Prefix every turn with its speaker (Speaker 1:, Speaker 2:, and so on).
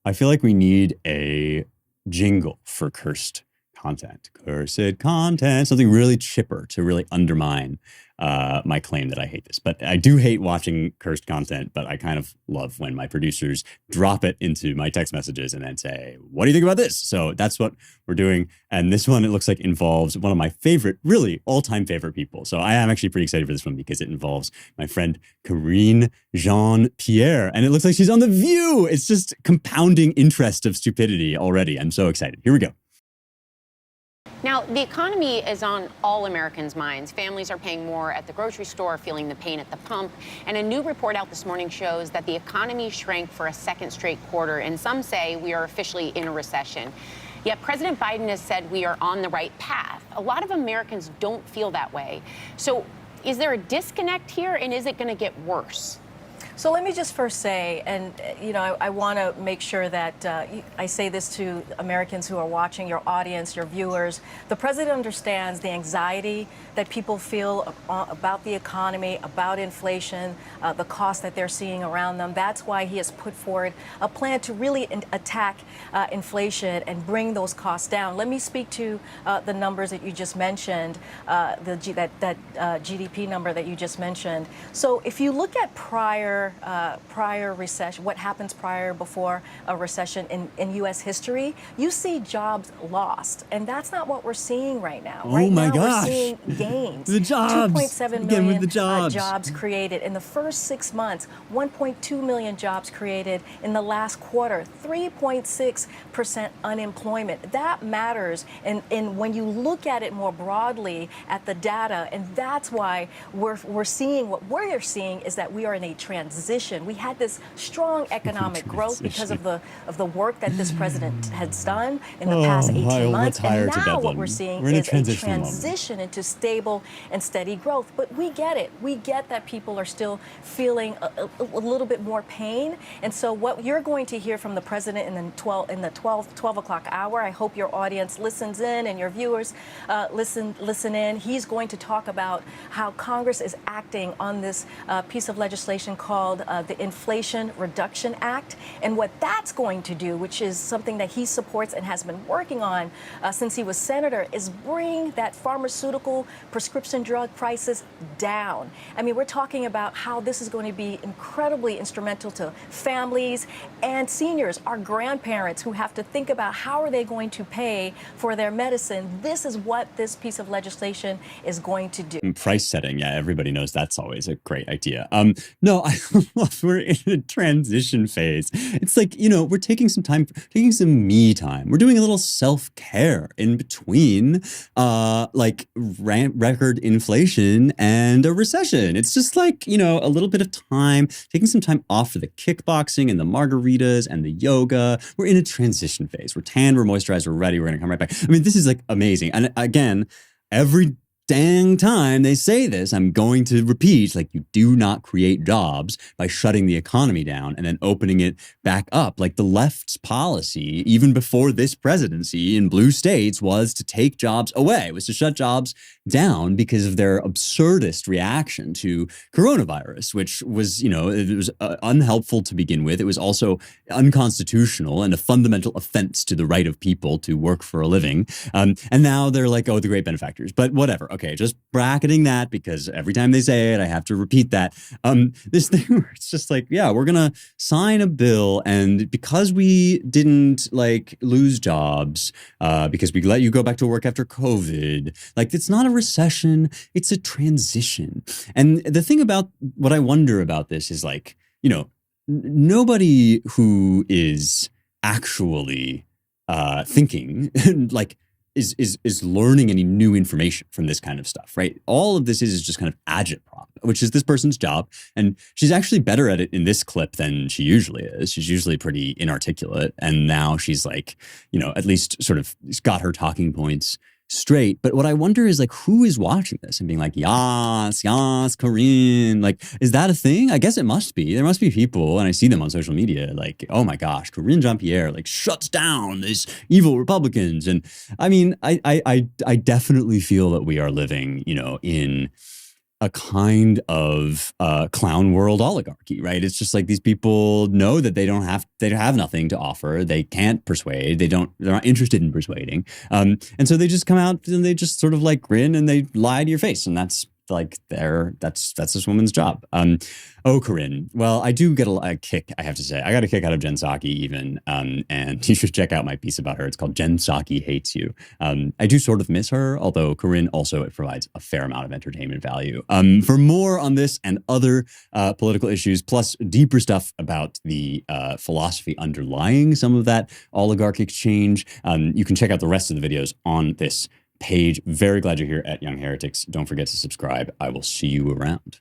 Speaker 1: I feel like we need a jingle for cursed content. Cursed content, something really chipper to really undermine my claim that I hate this. But I do hate watching cursed content, but I kind of love when my producers drop it into my text messages and then say, what do you think about this? So that's what we're doing. And this one, it looks like involves one of my favorite, really all-time favorite people. So I am actually pretty excited for this one because it involves my friend Karine Jean-Pierre. And it looks like she's on The View. It's just compounding interest of stupidity already. I'm so excited. Here we go.
Speaker 2: Now, the economy is on all Americans' minds. Families are paying more at the grocery store, feeling the pain at the pump. And a new report out this morning shows that the economy shrank for a second straight quarter. And some say we are officially in a recession. Yet President Biden has said we are on the right path. A lot of Americans don't feel that way. So is there a disconnect here, and is it going to get worse?
Speaker 3: So let me just first say, and I want to make sure that I say this to Americans who are watching, your audience, your viewers. The president understands the anxiety that people feel about the economy, about inflation, the cost that they're seeing around them. That's why he has put forward a plan to really attack inflation and bring those costs down. Let me speak to the numbers that you just mentioned, that GDP number that you just mentioned. So if you look at prior recession, what happens before a recession in U.S. history, you see jobs lost. And that's not what we're seeing right now.
Speaker 1: Oh my gosh.
Speaker 3: We're seeing gains.
Speaker 1: The jobs.
Speaker 3: 2.7 million jobs created. In the first 6 months, 1.2 million jobs created. In the last quarter, 3.6% unemployment. That matters. And when you look at it more broadly at the data, and that's why we're seeing what we're seeing is that we are in a transition. We had this strong economic growth because of the work that this president has done in the past 18 months. And now what we're seeing is a transition into stable and steady growth. But we get it. We get that people are still feeling a little bit more pain. And so what you're going to hear from the president in the 12 o'clock hour, I hope your audience listens in and your viewers listen in. He's going to talk about how Congress is acting on this piece of legislation called the Inflation Reduction Act, and what that's going to do, which is something that he supports and has been working on since he was senator, is bring that pharmaceutical prescription drug prices down. I mean, we're talking about how this is going to be incredibly instrumental to families and seniors, our grandparents who have to think about how are they going to pay for their medicine. This is what this piece of legislation is going to do.
Speaker 1: Price setting, yeah, everybody knows that's always a great idea. No, we're in a transition phase. It's like, we're taking some time, taking some me time. We're doing a little self-care in between, record inflation and a recession. It's just like, a little bit of time, taking some time off for the kickboxing and the margaritas and the yoga. We're in a transition phase. We're tanned, we're moisturized, we're ready. We're going to come right back. I mean, this is like amazing. And again, every dang time they say this, I'm going to repeat, like, you do not create jobs by shutting the economy down and then opening it back up. Like the left's policy, even before this presidency in blue states, was to take jobs away, it was to shut jobs down because of their absurdist reaction to coronavirus, which was, it was unhelpful to begin with. It was also unconstitutional and a fundamental offense to the right of people to work for a living. And now they're like, oh, the great benefactors, but whatever. Okay, just bracketing that because every time they say it, I have to repeat that. This thing where it's just like, yeah, we're going to sign a bill, and because we didn't lose jobs, because we let you go back to work after COVID, it's not a recession, it's a transition. And the thing about what I wonder about this is nobody who is actually thinking is learning any new information from this kind of stuff, right? All of this is just kind of agitprop, which is this person's job. And she's actually better at it in this clip than she usually is. She's usually pretty inarticulate. And now she's at least sort of got her talking points straight. But what I wonder is who is watching this and being like, yas, Karine, is that a thing? I guess it must be. There must be people, and I see them on social media, oh my gosh, Karine Jean-Pierre shuts down these evil Republicans. And I mean, I definitely feel that we are living, in a kind of clown world oligarchy, right? It's just like these people know that they have nothing to offer. They can't persuade. They're not interested in persuading. And so they just come out and they just sort of like grin and they lie to your face. And that's like that's this woman's job. Oh, Corinne. Well, I do get a kick, I have to say. I got a kick out of Jen Psaki even. And you should check out my piece about her. It's called Jen Psaki Hates You. I do sort of miss her, although Corinne also it provides a fair amount of entertainment value. For more on this and other political issues, plus deeper stuff about the philosophy underlying some of that oligarchic change, you can check out the rest of the videos on this page. Very glad you're here at Young Heretics. Don't forget to subscribe. I will see you around.